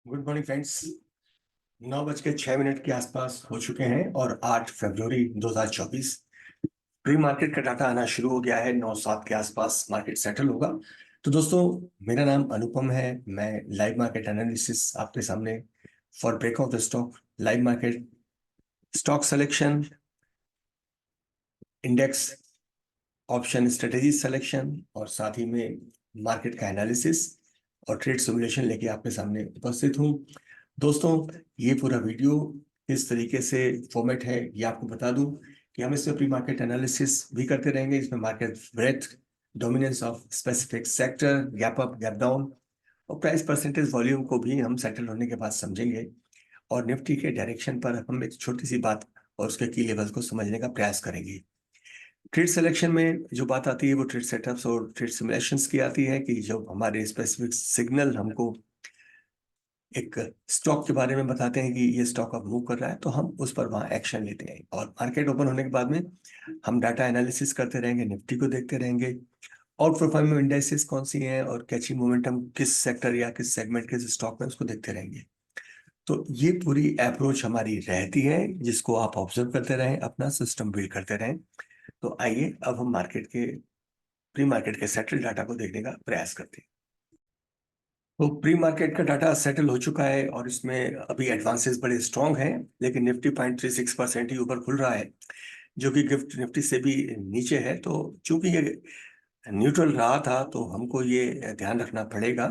Good morning friends. 9:06 के आसपास हो चुके हैं और 8 फरवरी 2024 प्री मार्केट का डाटा आना शुरू हो गया है। 9:07 के आसपास मार्केट सेटल होगा। तो दोस्तों, मेरा नाम अनुपम है। मैं लाइव मार्केट एनालिसिस आपके सामने for break of the stock, live market stock selection, index option strategy selection और साथ ही में मार्केट का एनालिसिस और ट्रेड सिमुलेशन लेके आपके सामने उपस्थित हूँ। दोस्तों, ये पूरा वीडियो किस तरीके से फॉर्मेट है ये आपको बता दूं कि हम इसमें प्री मार्केट एनालिसिस भी करते रहेंगे। इसमें market breath, dominance of specific sector, gap up, gap down और प्राइस परसेंटेज वॉल्यूम को भी हम सेटल होने के बाद समझेंगे। और निफ्टी के डायरेक्शन पर हम एक छोटी सी बात और उसके की लेवल्स को समझने का प्रयास करेंगे। ट्रेड सिलेक्शन में जो बात आती है वो ट्रेड सेटअप्स और ट्रेड सिमुलेशंस की आती है कि जब हमारे स्पेसिफिक सिग्नल हमको एक स्टॉक के बारे में बताते हैं कि ये स्टॉक अब मूव कर रहा है, तो हम उस पर वहां एक्शन लेते हैं। और मार्केट ओपन होने के बाद में हम डाटा एनालिसिस करते रहेंगे, निफ्टी को देखते रहेंगे, आउट परफॉर्मिंग इंडेक्सेस कौन सी हैं और कैचिंग मोमेंटम किस सेक्टर या किस सेगमेंट के स्टॉक में, उसको देखते रहेंगे। तो ये पूरी अप्रोच हमारी रहती है जिसको आप ऑब्जर्व करते रहें, अपना सिस्टम बिल्ड करते रहें। तो आइए अब हम मार्केट के प्री मार्केट के सेटल डाटा को देखने का प्रयास करते हैं। तो प्री मार्केट का डाटा सेटल हो चुका है और इसमें अभी एडवांसेस बड़े स्ट्रांग हैं, लेकिन निफ्टी 0.36% ही ऊपर खुल रहा है, जो कि गिफ्ट निफ्टी से भी नीचे है। तो चूंकि ये न्यूट्रल रहा था, तो हमको ये ध्यान रखना पड़ेगा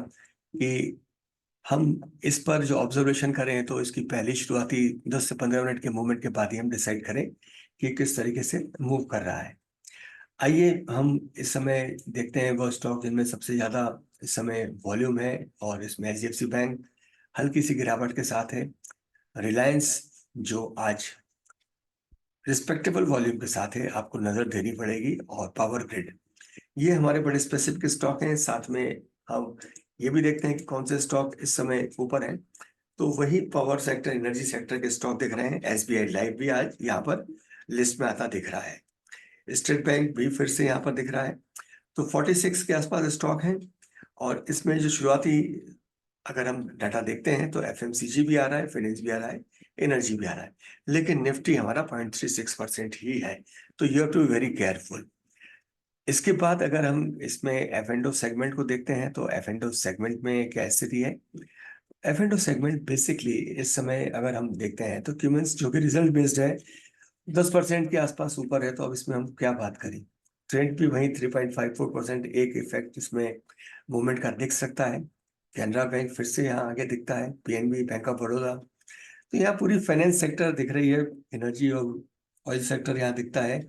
कि हम इस पर जो ऑब्जर्वेशन करें तो इसकी पहली शुरुआती 10 से 15 मिनट के मूवमेंट के बाद ही हम डिसाइड करें कि किस तरीके से मूव कर रहा है। आइए हम इस समय देखते हैं वो स्टॉक जिनमें सबसे ज्यादा इस समय वॉल्यूम है, और इसमें एचडीएफसी बैंक हल्की सी गिरावट के साथ है, रिलायंस जो आज रिस्पेक्टेबल वॉल्यूम के साथ है, आपको नजर देनी पड़ेगी, और पावर ग्रिड। ये हमारे बड़े स्पेसिफिक स्टॉक हैं। साथ में हम ये भी देखते हैं कि कौन से स्टॉक इस समय ऊपर हैं। तो वही पावर सेक्टर, एनर्जी सेक्टर के स्टॉक दिख रहे हैं। एसबीआई लाइफ भी आज यहाँ पर लिस्ट में आता दिख रहा है। स्टेट बैंक भी फिर से यहाँ पर दिख रहा है। तो 46 के आसपास स्टॉक है। और इसमें जो शुरुआती अगर हम डाटा देखते हैं तो एफएमसीजी भी आ रहा है, फाइनेंस भी आ रहा है, एनर्जी भी आ रहा है, लेकिन निफ्टी हमारा 0.36% ही है। तो you have to be very careful. इसके बाद अगर हम इसमें एफ एंड सेगमेंट को देखते हैं तो एफ एंड सेगमेंट में क्या स्थिति है। एफ एंड सेगमेंट बेसिकली इस समय अगर हम देखते हैं तो क्यूमेंस जो कि रिजल्ट बेस्ड है, 10% के आसपास ऊपर है। तो अब इसमें हम क्या बात करें, ट्रेंड भी वही 3.54%, एक इफेक्ट इसमें मूवमेंट का दिख सकता है। कैनरा बैंक फिर से यहाँ आगे दिखता है, पीएनबी, बैंक ऑफ बड़ौदा। तो यहाँ पूरी फाइनेंस सेक्टर दिख रही है, एनर्जी और ऑयल सेक्टर यहाँ दिखता है,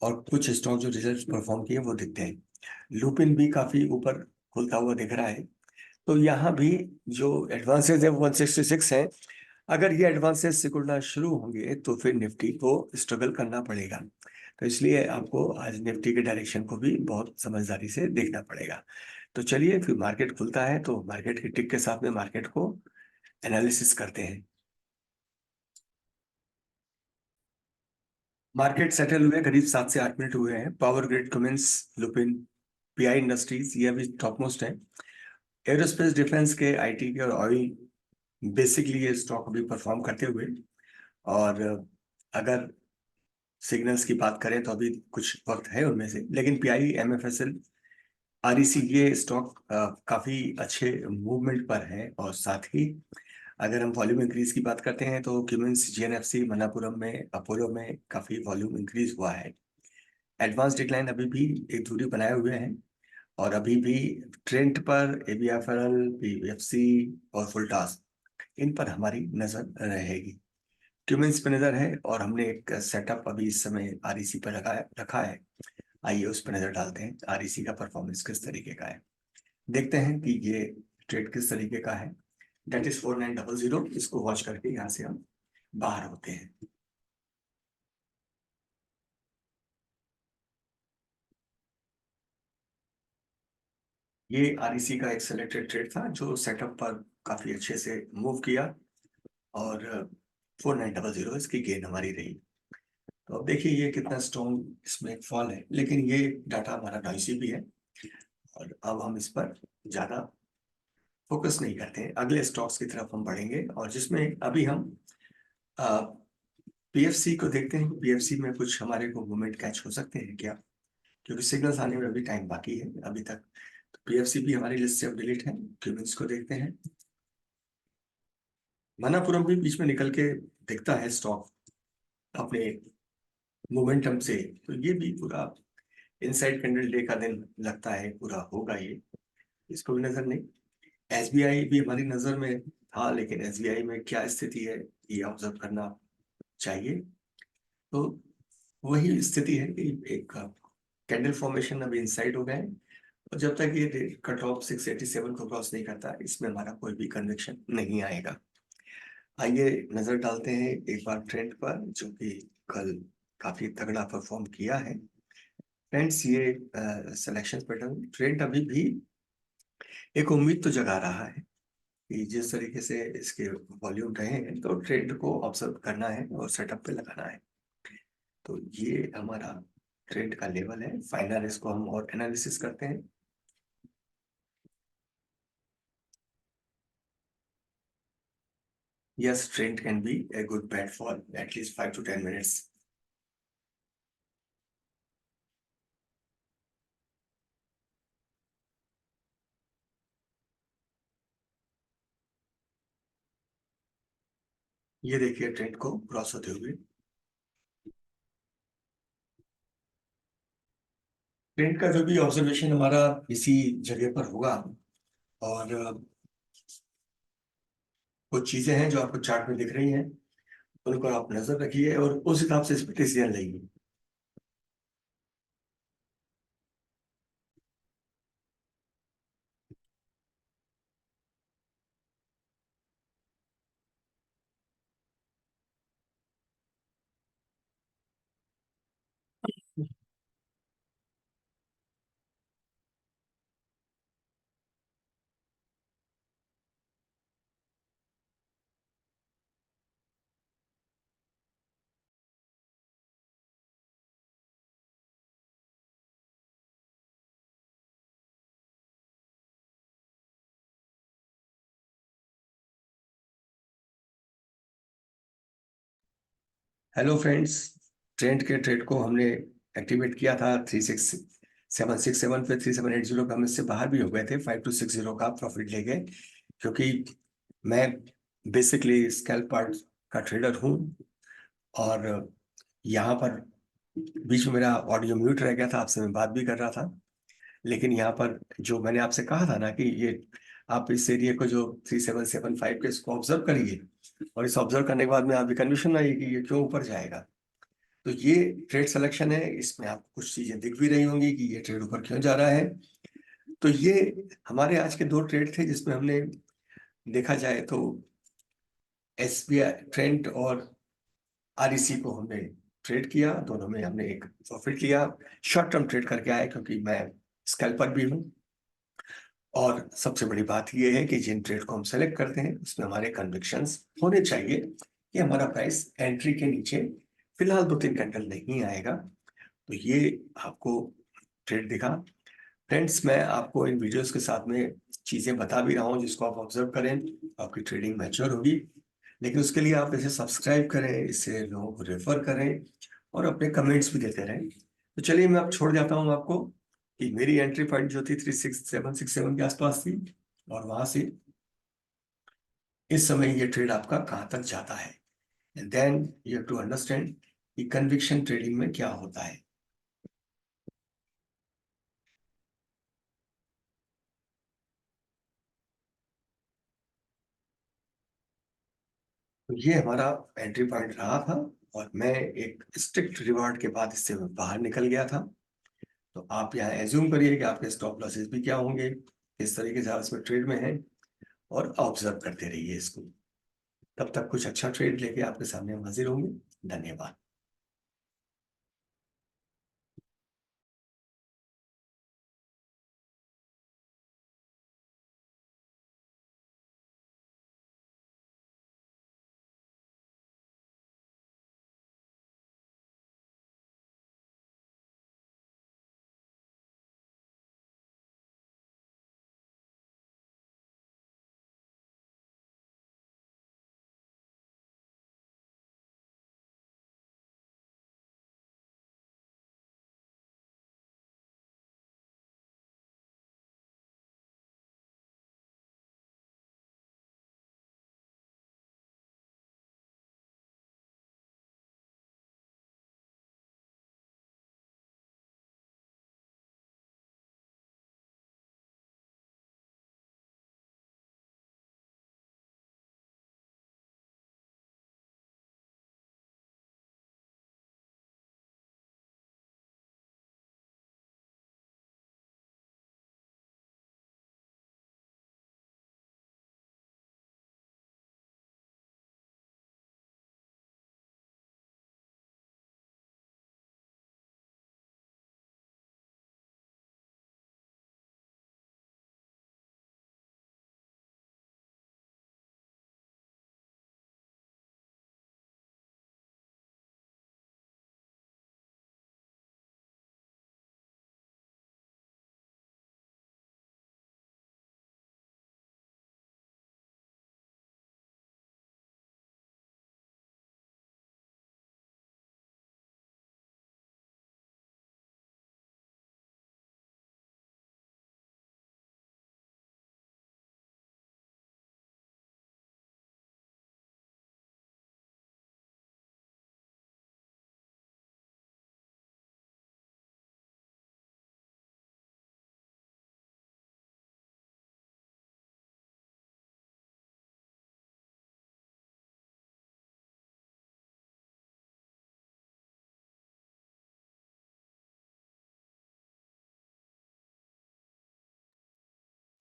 और कुछ स्टॉक जो रिजल्ट परफॉर्म किए वो दिखते हैं। लुपिन भी काफी ऊपर खुलता हुआ दिख रहा है। तो यहाँ भी जो एडवांसेस है 166 है। अगर ये एडवांसेस सिकुड़ना शुरू होंगे तो फिर निफ्टी को स्ट्रगल करना पड़ेगा। तो इसलिए आपको आज निफ्टी के डायरेक्शन को भी बहुत समझदारी से देखना पड़ेगा। तो चलिए, फिर मार्केट खुलता है तो मार्केट के टिक के साथ में मार्केट को एनालिसिस करते हैं। मार्केट सेटल हुए करीब 7 से 8 मिनट हुए हैं। Power grid, Cummins, Lupin, pi industries ये अभी टॉप मोस्ट है। एरोस्पेस, डिफेंस के, आईटी के और ऑयल, बेसिकली ये स्टॉक अभी परफॉर्म करते हुए। और अगर सिग्नल्स की बात करें तो अभी कुछ वक्त है उनमें से, लेकिन पीआई, एमएफएसएल, आरईसी ये स्टॉक काफी अच्छे मूवमेंट पर है। और साथ ही अगर हम वॉल्यूम इंक्रीज की बात करते हैं तो क्यूमेंस, जीएनएफसी, मनापुरम में, अपोलो में काफी वॉल्यूम इंक्रीज हुआ है। एडवांस डिक्लाइन अभी भी एक दूरी बनाए हुए हैं, और अभी भी ट्रेंड पर एबीएफएल, पीएफसी और फुलटास, इन पर हमारी नजर रहेगी। क्यूमेंस पे नजर है, और हमने एक सेटअप अभी इस समय आरईसी पर रखा है। आइए उस पर नजर डालते हैं, आरईसी का परफॉर्मेंस किस तरीके का है। देखते हैं कि ये ट्रेड किस तरीके का है। डेट इज 4900, इसको वॉच करके यहाँ से हम बाहर होते हैं। ये आरईसी का एक सिलेक्टेड ट्रेड था जो सेटअप पर काफी अच्छे से मूव किया, और 4900 इसकी गेन हमारी रही। तो अब देखिए ये कितना स्ट्रॉन्ग इसमें फॉल है, लेकिन ये डाटा हमारा नॉइसी भी है, और अब हम इस पर ज्यादा फोकस नहीं करते हैं। अगले स्टॉक्स की तरफ हम बढ़ेंगे और जिसमें अभी हम पीएफसी को देखते हैं। पीएफसी में कुछ हमारे को मूवमेंट कैच हो सकते हैं क्या, क्योंकि सिग्नल्स आने में अभी टाइम बाकी है अभी तक। तो पीएफसी भी हमारी लिस्ट से अब डिलीट है। क्यूबिन्स को देखते हैं। मनापुरम भी बीच में निकल के दिखता है स्टॉक अपने मोमेंटम से। तो ये भी पूरा इनसाइड कैंडल डे का दिन लगता है पूरा होगा ये, इसको भी नजर नहीं। एसबीआई भी हमारी नजर में था, लेकिन एसबीआई में क्या स्थिति है ये ऑब्जर्व करना चाहिए। तो वही स्थिति है कि एक कैंडल फॉर्मेशन अभी इनसाइड हो गए हैं, और जब तक ये कट ऑफ 687 को क्रॉस नहीं करता इसमें हमारा कोई भी कन्विक्शन नहीं आएगा। आइए नजर डालते हैं एक बार ट्रेंड पर, जो कि कल काफी तगड़ा परफॉर्म किया है। फ्रेंड्स, ये सिलेक्शन पैटर्न ट्रेंड अभी भी एक उम्मीद तो जगा रहा है कि जिस तरीके से इसके वॉल्यूम रहे हैं तो ट्रेंड को ऑब्जर्व करना है और सेटअप पे लगाना है। तो ये हमारा ट्रेंड का लेवल है। फाइनल इसको हम और एनालिसिस करते हैं। Yes, trend can be a good bet for at least 5 to 10 minutes. ये देखिए ट्रेंड को क्रॉस होते हुए। ट्रेंड का जो भी ऑब्जर्वेशन हमारा इसी जगह पर होगा, और कुछ चीजें हैं जो आपको चार्ट में दिख रही हैं, उन पर आप नजर रखिए और उस हिसाब से इस पर डिसीजन लेंगे। हेलो फ्रेंड्स, ट्रेंड के ट्रेड को हमने एक्टिवेट किया था 3767 पे। 3780 पे हम इससे बाहर भी हो गए थे। 5260 का प्रॉफिट ले गए, क्योंकि मैं बेसिकली स्कैल्प पार्ट का ट्रेडर हूँ। और यहाँ पर बीच में मेरा ऑडियो म्यूट रह गया था, आपसे मैं बात भी कर रहा था। लेकिन यहाँ पर जो मैंने आपसे कहा था ना कि ये आप इस एरिया को जो 3775 के इसको ऑब्जर्व करिए, और इस ऑब्जर्व करने के बाद में आपकी कन्फ्यूजन आई कि ये क्यों ऊपर जाएगा। तो ये ट्रेड सिलेक्शन है, इसमें आपको कुछ चीजें दिख भी रही होंगी कि ये ट्रेड ऊपर क्यों जा रहा है। तो ये हमारे आज के दो ट्रेड थे जिसमें हमने देखा जाए तो एसबीआई ट्रेंड और आरईसी को हमने ट्रेड किया। दोनों में हमने एक प्रॉफिट लिया। शॉर्ट टर्म ट्रेड करके आए, क्योंकि मैं स्कैल्पर भी हूँ। और सबसे बड़ी बात यह है कि जिन ट्रेड को हम सेलेक्ट करते हैं उसमें हमारे कन्विक्शंस होने चाहिए कि हमारा प्राइस एंट्री के नीचे फिलहाल 2-3 कैंडल नहीं आएगा। तो ये आपको ट्रेड दिखा। फ्रेंड्स, मैं आपको इन वीडियोस के साथ में चीजें बता भी रहा हूँ जिसको आप ऑब्जर्व करें, आपकी ट्रेडिंग मैच्योर होगी। लेकिन उसके लिए आप इसे सब्सक्राइब करें, इसे लोगों को रेफर करें और अपने कमेंट्स भी देते रहें। तो चलिए मैं अब छोड़ जाता हूँ आपको कि मेरी एंट्री पॉइंट जो थी 36767 के आसपास थी, और वहां से इस समय ये ट्रेड आपका कहाँ तक जाता है। And then you have to understand कि कन्विक्शन ट्रेडिंग में क्या होता है। तो ये हमारा एंट्री पॉइंट रहा था, और मैं एक स्ट्रिक्ट रिवार्ड के बाद इससे बाहर निकल गया था। तो आप यहाँ एज्यूम करिए कि आपके स्टॉप लॉसेस भी क्या होंगे, किस तरीके से आप इसमें ट्रेड में हैं, और ऑब्जर्व करते रहिए इसको। तब तक कुछ अच्छा ट्रेड लेके आपके सामने हम हाजिर होंगे। धन्यवाद।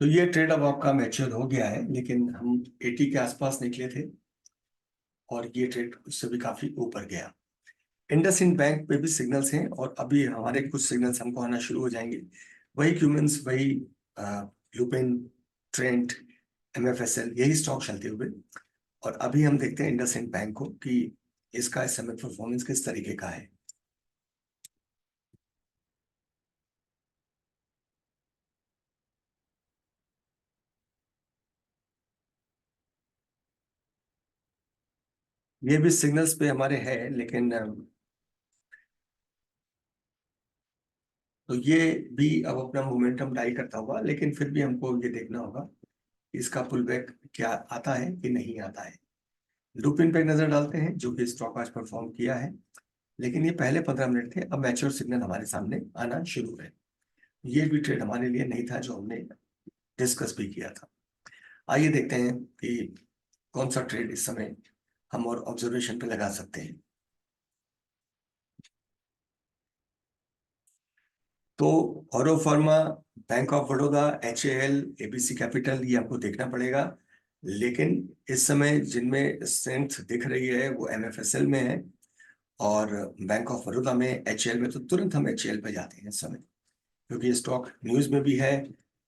तो ये ट्रेड अब आपका मैच्योर हो गया है, लेकिन हम 80 के आसपास निकले थे और ये ट्रेड उससे भी काफी ऊपर गया। इंडसइंड बैंक पे भी सिग्नल्स हैं और अभी हमारे कुछ सिग्नल्स हमको आना शुरू हो जाएंगे। वही क्यूमेंस, वही लुपिन, ट्रेंट, एमएफएसएल, यही स्टॉक चलते हुए। और अभी हम देखते हैं इंडसइंड बैंक को कि इसका इस समय परफॉर्मेंस किस तरीके का है। ये भी सिग्नल्स पे हमारे है, लेकिन तो ये भी अब अपना मोमेंटम डाई करता होगा, लेकिन फिर भी हमको ये देखना होगा कि इसका पुल बैक क्या आता है कि नहीं आता है। लुपिन पे एक नजर डालते हैं, जो कि स्टॉक आज परफॉर्म किया है, लेकिन ये पहले 15 मिनट थे, अब मैच्योर सिग्नल हमारे सामने आना शुरू है। ये भी ट्रेड हमारे लिए नहीं था जो हमने डिस्कस भी किया था। आइए देखते हैं कि कौन सा ट्रेड इस समय हम और ऑब्जर्वेशन पे लगा सकते हैं। तो औरो pharma, bank of Baroda, HAL, ABC capital, ये आपको देखना पड़ेगा। लेकिन इस समय जिनमें स्ट्रेंथ दिख रही है वो MFSL में है, और बैंक ऑफ बड़ौदा में। HAL में तो तुरंत हम HAL पे जाते हैं इस समय, क्योंकि ये स्टॉक न्यूज में भी है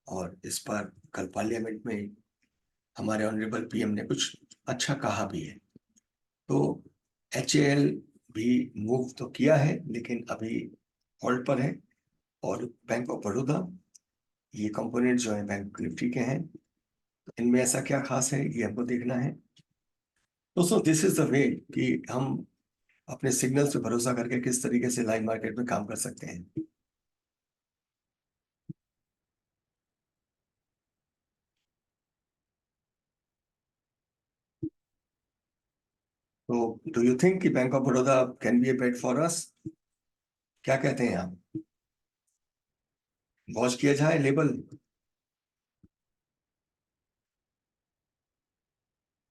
और इस पर कल पार्लियामेंट में हमारे ऑनरेबल PM ने कुछ अच्छा कहा भी है। तो HAL भी मूव तो किया है, लेकिन अभी होल्ड पर है। और बैंक ऑफ बड़ौदा, ये कंपोनेंट जो है बैंक निफ्टी के हैं, तो इनमें ऐसा क्या खास है ये हमको देखना है। दोस्तों, दिस इज द वे कि हम अपने सिग्नल्स पे भरोसा करके किस तरीके से लाइव मार्केट में काम कर सकते हैं। तो डू यू थिंक कि bank of Baroda can be a bet for us? क्या कहते हैं आप? वॉच किया जाए लेवल?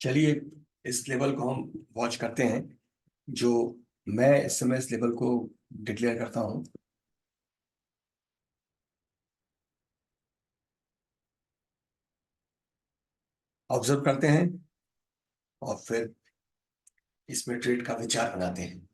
चलिए, इस लेवल को हम वॉच करते हैं। जो मैं इस समय इस लेवल को डिक्लेयर करता हूं। ऑब्जर्व करते हैं और फिर इसमें ट्रेड का विचार बनाते हैं।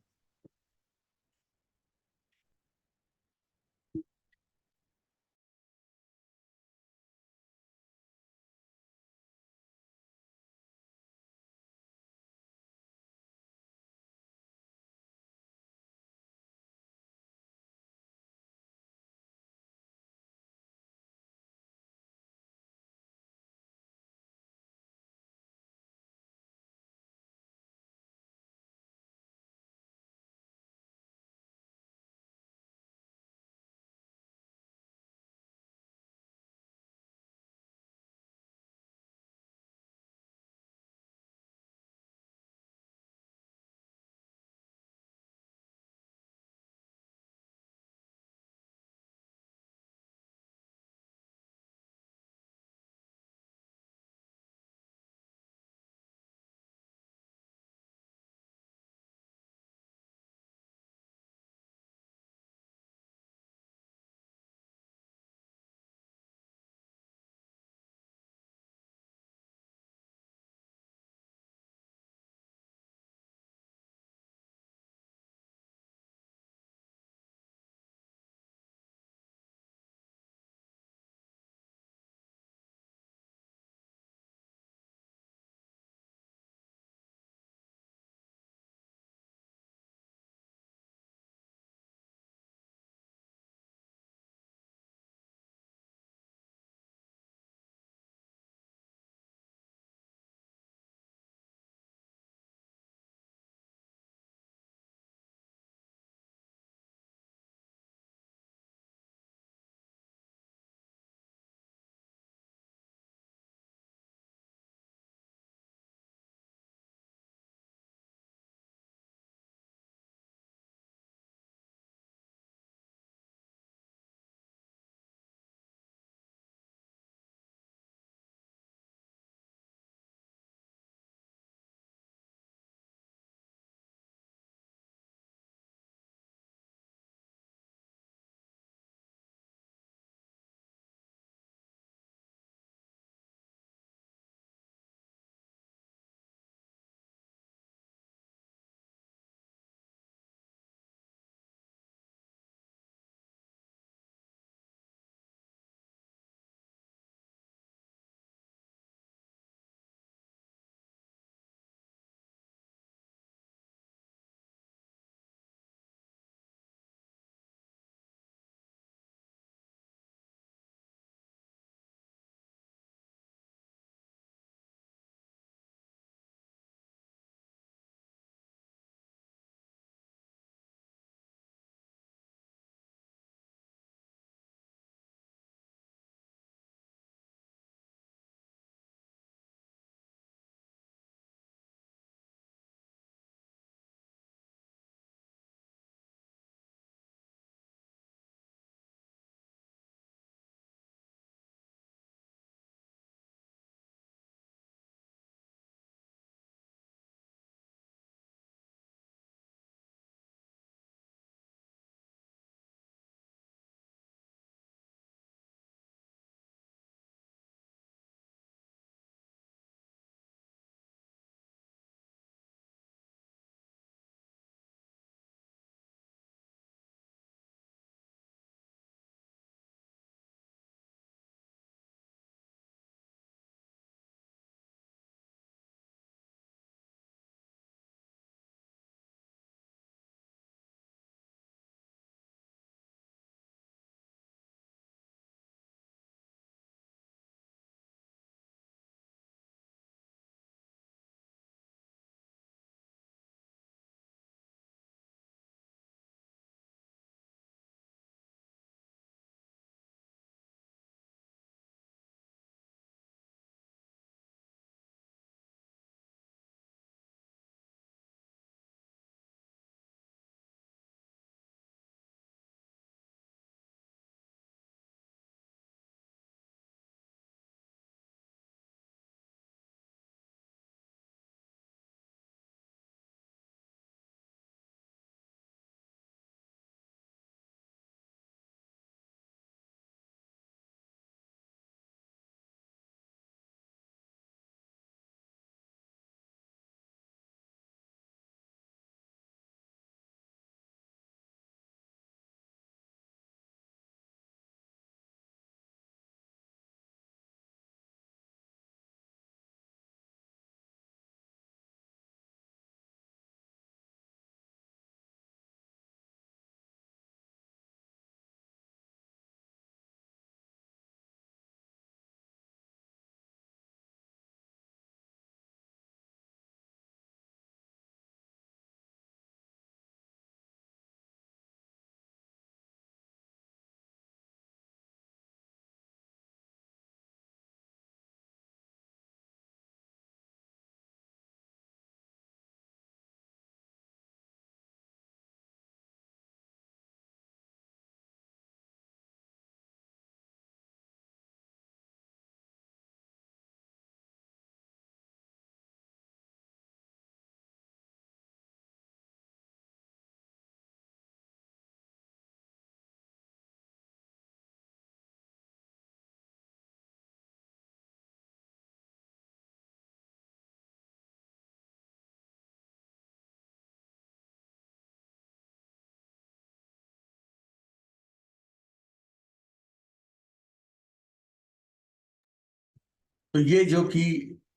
तो ये जो कि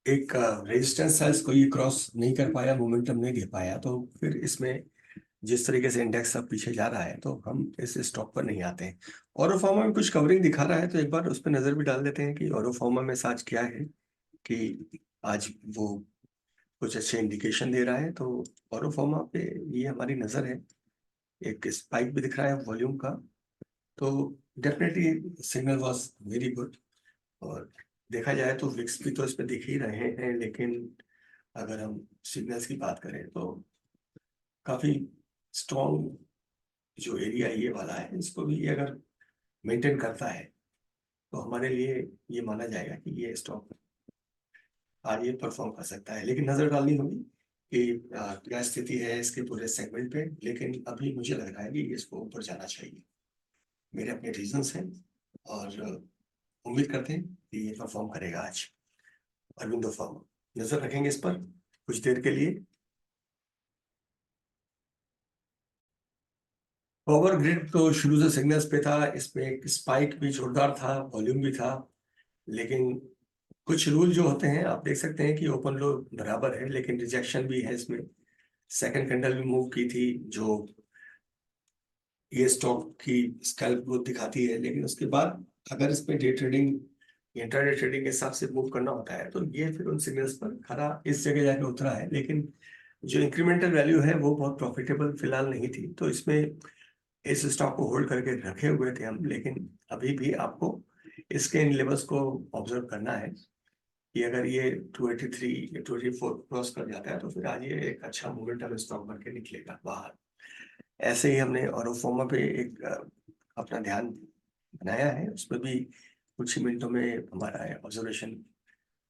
एक रेजिस्टेंस है, इसको ये क्रॉस नहीं कर पाया, मोमेंटम नहीं दे पाया, तो फिर इसमें जिस तरीके से इंडेक्स अब पीछे जा रहा है तो हम इस स्टॉक पर नहीं आते हैं। औरोफॉर्मा में कुछ कवरिंग दिखा रहा है, तो एक बार उस पर नजर भी डाल देते हैं कि औरोफॉर्मा में आज क्या है, कि आज वो कुछ अच्छे इंडिकेशन दे रहा है। तो औरोफॉर्मा पे ये हमारी नजर है, एक स्पाइक भी दिख रहा है वॉल्यूम का, तो definitely signal was very good. और देखा जाए तो विक्स भी तो इस पे दिख ही रहे हैं, लेकिन अगर हम सिग्नल्स की बात करें तो काफी स्ट्रॉन्ग जो एरिया ये वाला है, इसको भी ये अगर मेंटेन करता है तो हमारे लिए ये माना जाएगा कि ये स्टॉक आज ये परफॉर्म कर सकता है। लेकिन नजर डालनी होगी कि क्या स्थिति है इसके पूरे सेगमेंट पे। लेकिन अभी मुझे लग रहा है कि इसको ऊपर जाना चाहिए, मेरे अपने रीजंस हैं, और उम्मीद करते हैं कि ये परफॉर्म करेगा आज। अरविंदो फार्मा नजर रखेंगे इस पर कुछ देर के लिए। पावर ग्रिड तो शुरू से सिग्नल्स पे था, इसमें एक स्पाइक भी जोरदार था, वॉल्यूम भी था। लेकिन कुछ रूल जो होते हैं, आप देख सकते हैं कि ओपन लो बराबर है, लेकिन रिजेक्शन भी है इसमें। सेकंड कैंडल भी मूव की थी, जो ये स्टॉक की स्कैल्प ग्रोथ दिखाती है। लेकिन उसके बाद अगर इसमें डे ट्रेडिंग, इंट्राडे ट्रेडिंग के हिसाब से मूव करना होता है, तो ये फिर उन सिग्नल्स पर खरा इस जगह जाके उतरा है। लेकिन जो इंक्रीमेंटल वैल्यू है वो बहुत प्रॉफिटेबल फिलहाल नहीं थी, तो इसमें इस स्टॉक को होल्ड करके रखे हुए थे हम। लेकिन अभी भी आपको इसके इन लेवल्स को ऑब्जर्व करना है कि अगर ये 283 या 284 क्रॉस कर जाता है तो फिर आज ये एक अच्छा मोमेंटम स्टॉक बन के निकलेगा बाहर। ऐसे ही हमने औरोफोमा पे एक अपना ध्यान बनाया है, उसमें भी कुछ ही मिनटों में हमारा ऑब्जर्वेशन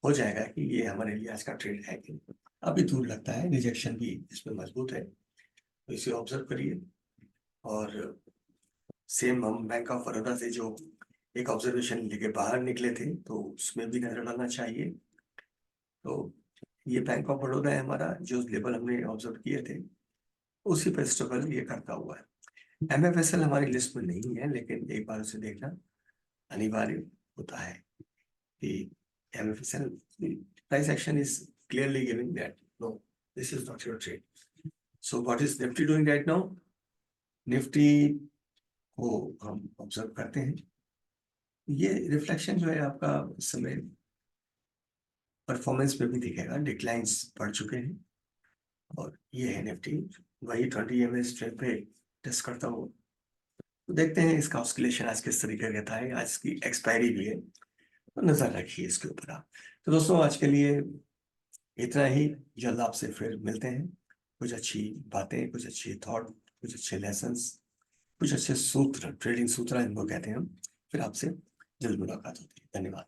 हो जाएगा कि ये हमारे लिए आज का ट्रेड है कि नहीं। अभी दूर लगता है, रिजेक्शन भी इसमें मजबूत है, तो इसे ऑब्जर्व करिए। और सेम हम बैंक ऑफ बड़ौदा से जो एक ऑब्जर्वेशन लेके बाहर निकले थे, तो उसमें भी नजर डालना चाहिए। तो ये बैंक ऑफ बड़ौदा है हमारा, जो लेवल हमने ऑब्जर्व किए थे उसी पे स्ट्रगल ये करता हुआ है। एमएफएसएल हमारी लिस्ट में नहीं है, लेकिन एक बार उसे देखना अनिवार्य होता है कि MFSL price action is clearly giving that no, this is not your trade. So what is Nifty doing right now? Nifty को हम ऑब्जर्व करते हैं, ये रिफ्लेक्शन जो है आपका इस समय परफॉर्मेंस पे भी दिखेगा, डिक्लाइंस बढ़ चुके हैं। और ये है निफ्टी, वही 20 EMA ट्रेड पे टेस्ट करता हूँ। तो देखते हैं इसका ऑस्किलेशन आज किस तरीके का था है। आज की एक्सपायरी भी है, तो नजर रखिए इसके ऊपर आप। तो दोस्तों आज के लिए इतना ही। जल्द आपसे फिर मिलते हैं, कुछ अच्छी बातें, कुछ अच्छी थॉट, कुछ अच्छे लेसन्स, कुछ अच्छे सूत्र, ट्रेडिंग सूत्र इनको कहते हैं हम, फिर आपसे जल्द मुलाकात होती है। धन्यवाद।